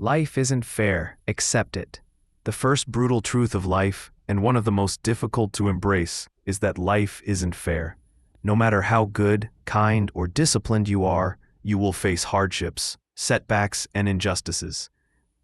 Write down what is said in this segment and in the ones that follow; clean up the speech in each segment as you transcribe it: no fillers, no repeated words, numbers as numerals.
Life isn't fair, accept it. The first brutal truth of life, and one of the most difficult to embrace, is that life isn't fair. No matter how good, kind, or disciplined you are, you will face hardships, setbacks, and injustices.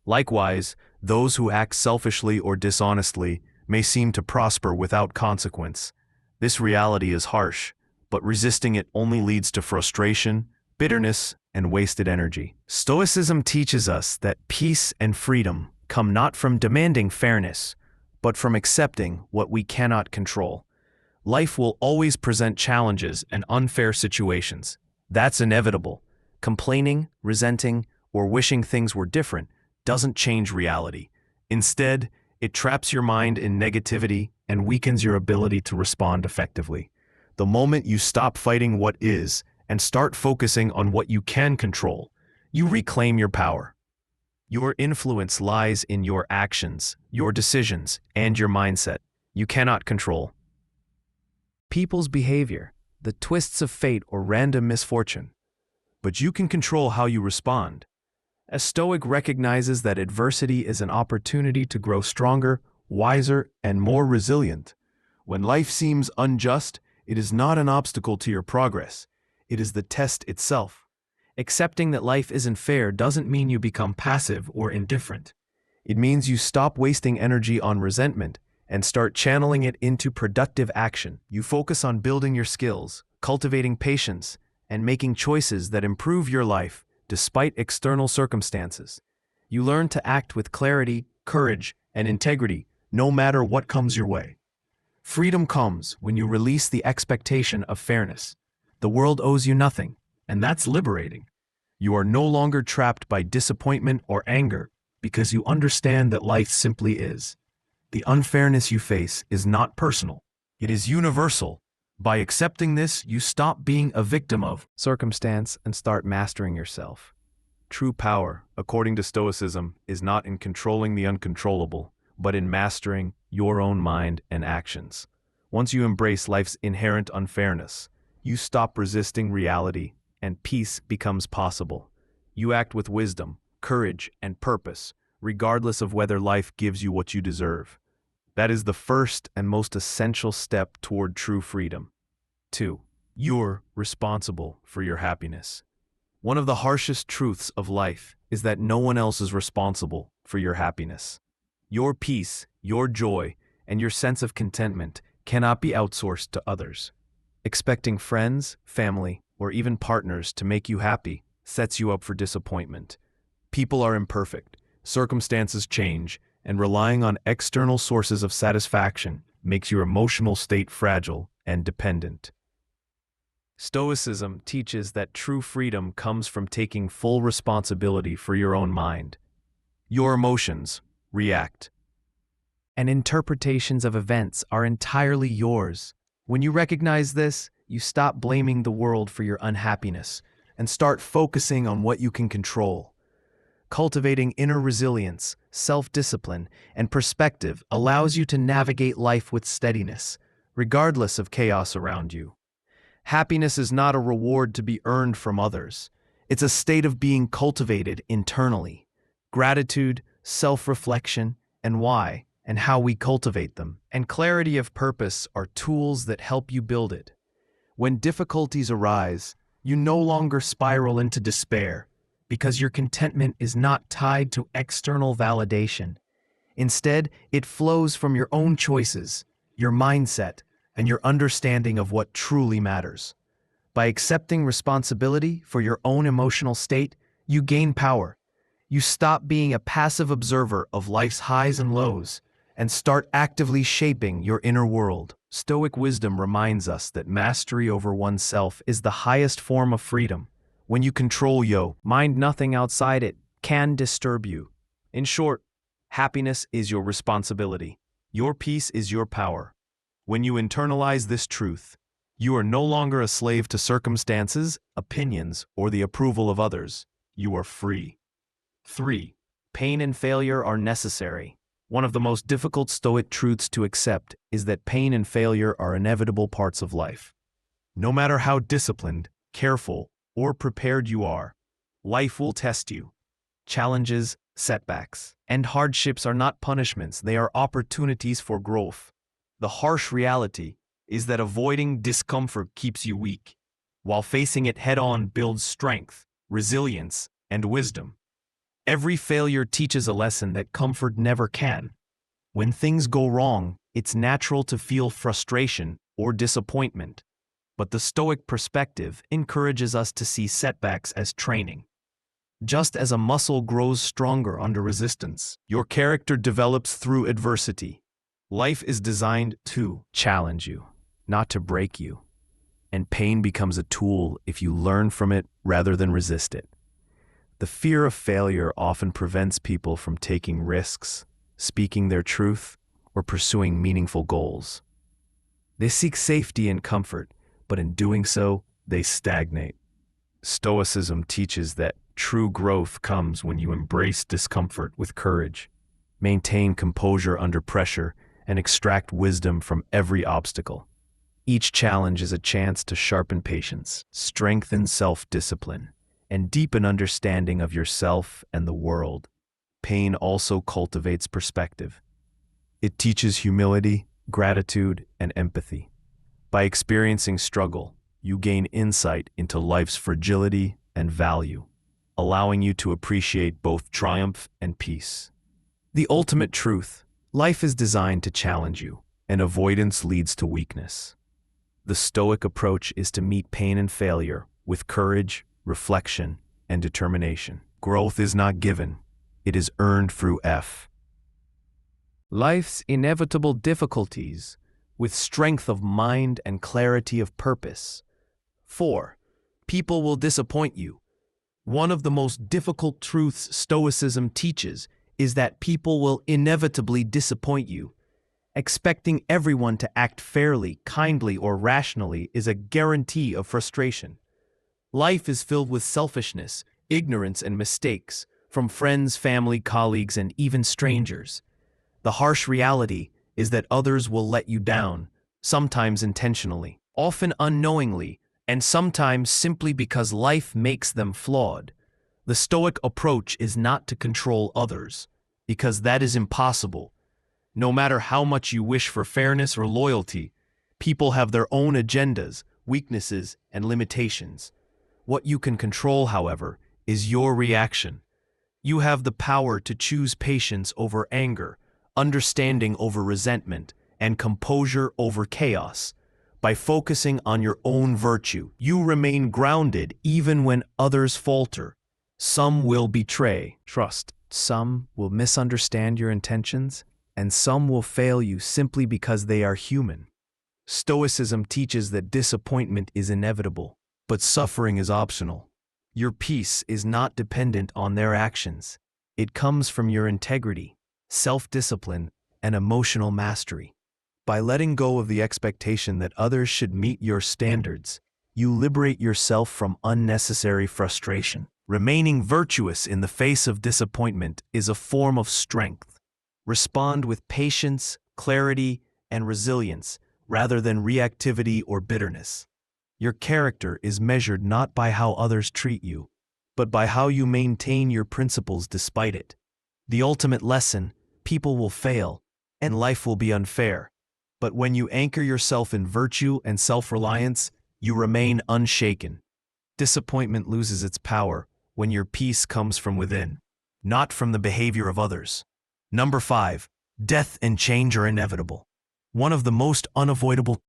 Likewise, those who act selfishly or dishonestly may seem to prosper without consequence. This reality is harsh, but resisting it only leads to frustration, bitterness, and wasted energy. Stoicism teaches us that peace and freedom come not from demanding fairness, but from accepting what we cannot control. Life will always present challenges and unfair situations. That's inevitable. Complaining, resenting, or wishing things were different doesn't change reality. Instead, it traps your mind in negativity and weakens your ability to respond effectively. The moment you stop fighting what is and start focusing on what you can control, you reclaim your power. Your influence lies in your actions, your decisions, and your mindset. You cannot control people's behavior, the twists of fate, or random misfortune. But you can control how you respond. A Stoic recognizes that adversity is an opportunity to grow stronger, wiser, and more resilient. When life seems unjust, it is not an obstacle to your progress. It is the test itself. Accepting that life isn't fair doesn't mean you become passive or indifferent. It means you stop wasting energy on resentment and start channeling it into productive action. You focus on building your skills, cultivating patience, and making choices that improve your life despite external circumstances. You learn to act with clarity, courage, and integrity, no matter what comes your way. Freedom comes when you release the expectation of fairness. The world owes you nothing, and that's liberating. You are no longer trapped by disappointment or anger because you understand that life simply is. The unfairness you face is not personal. It is universal. By accepting this, you stop being a victim of circumstance and start mastering yourself. True power, according to Stoicism, is not in controlling the uncontrollable, but in mastering your own mind and actions. Once you embrace life's inherent unfairness, you stop resisting reality, and peace becomes possible. You act with wisdom, courage, and purpose, regardless of whether life gives you what you deserve. That is the first and most essential step toward true freedom. 2. You're responsible for your happiness. One of the harshest truths of life is that no one else is responsible for your happiness. Your peace, your joy, and your sense of contentment cannot be outsourced to others. Expecting friends, family, or even partners to make you happy sets you up for disappointment. People are imperfect, circumstances change, and relying on external sources of satisfaction makes your emotional state fragile and dependent. Stoicism teaches that true freedom comes from taking full responsibility for your own mind. Your emotions react, and interpretations of events are entirely yours. When you recognize this, you stop blaming the world for your unhappiness and start focusing on what you can control. Cultivating inner resilience, self-discipline, and perspective allows you to navigate life with steadiness, regardless of chaos around you. Happiness is not a reward to be earned from others. It's a state of being cultivated internally. Gratitude, self-reflection, and why and how we cultivate them, and clarity of purpose are tools that help you build it. When difficulties arise, you no longer spiral into despair because your contentment is not tied to external validation. Instead, it flows from your own choices, your mindset, and your understanding of what truly matters. By accepting responsibility for your own emotional state, you gain power. You stop being a passive observer of life's highs and lows and start actively shaping your inner world. Stoic wisdom reminds us that mastery over oneself is the highest form of freedom. When you control your mind, nothing outside it can disturb you. In short, happiness is your responsibility. Your peace is your power. When you internalize this truth, you are no longer a slave to circumstances, opinions, or the approval of others. You are free. 3. Pain and failure are necessary. One of the most difficult Stoic truths to accept is that pain and failure are inevitable parts of life. No matter how disciplined, careful, or prepared you are, life will test you. Challenges, Setbacks and hardships are not punishments, they are opportunities for growth. The harsh reality is that avoiding discomfort keeps you weak, while facing it head-on builds strength, resilience, and wisdom. Every failure teaches a lesson that comfort never can. When things go wrong, it's natural to feel frustration or disappointment, but the Stoic perspective encourages us to see setbacks as training. Just as a muscle grows stronger under resistance, your character develops through adversity. Life is designed to challenge you, not to break you. And pain becomes a tool if you learn from it rather than resist it. The fear of failure often prevents people from taking risks, speaking their truth, or pursuing meaningful goals. They seek safety and comfort, but in doing so, they stagnate. Stoicism teaches that true growth comes when you embrace discomfort with courage, maintain composure under pressure, and extract wisdom from every obstacle. Each challenge is a chance to sharpen patience, strengthen self-discipline, and deepen understanding of yourself and the world. Pain also cultivates perspective. It teaches humility, gratitude, and empathy. By experiencing struggle, you gain insight into life's fragility and value, allowing you to appreciate both triumph and peace. The ultimate truth: life is designed to challenge you, and avoidance leads to weakness. The Stoic approach is to meet pain and failure with courage, reflection, and determination. Growth is not given, it is earned through effort. Life's inevitable difficulties with strength of mind and clarity of purpose. 4. People will disappoint you. One of the most difficult truths Stoicism teaches is that people will inevitably disappoint you. Expecting everyone to act fairly, kindly, or rationally is a guarantee of frustration. Life is filled with selfishness, ignorance, and mistakes, from friends, family, colleagues, and even strangers. The harsh reality is that others will let you down, sometimes intentionally, often unknowingly, and sometimes simply because life makes them flawed. The Stoic approach is not to control others, because that is impossible. No matter how much you wish for fairness or loyalty, people have their own agendas, weaknesses, and limitations. What you can control, however, is your reaction. You have the power to choose patience over anger, understanding over resentment, and composure over chaos. By focusing on your own virtue, you remain grounded even when others falter. Some will betray trust, some will misunderstand your intentions, and some will fail you simply because they are human. Stoicism teaches that disappointment is inevitable, but suffering is optional. Your peace is not dependent on their actions. It comes from your integrity, self-discipline, and emotional mastery. By letting go of the expectation that others should meet your standards, you liberate yourself from unnecessary frustration. Remaining virtuous in the face of disappointment is a form of strength. Respond with patience, clarity, and resilience, rather than reactivity or bitterness. Your character is measured not by how others treat you, but by how you maintain your principles despite it. The ultimate lesson: people will fail, and life will be unfair. But when you anchor yourself in virtue and self-reliance, you remain unshaken. Disappointment loses its power when your peace comes from within, not from the behavior of others. Number 5. Death and change are inevitable. One of the most unavoidable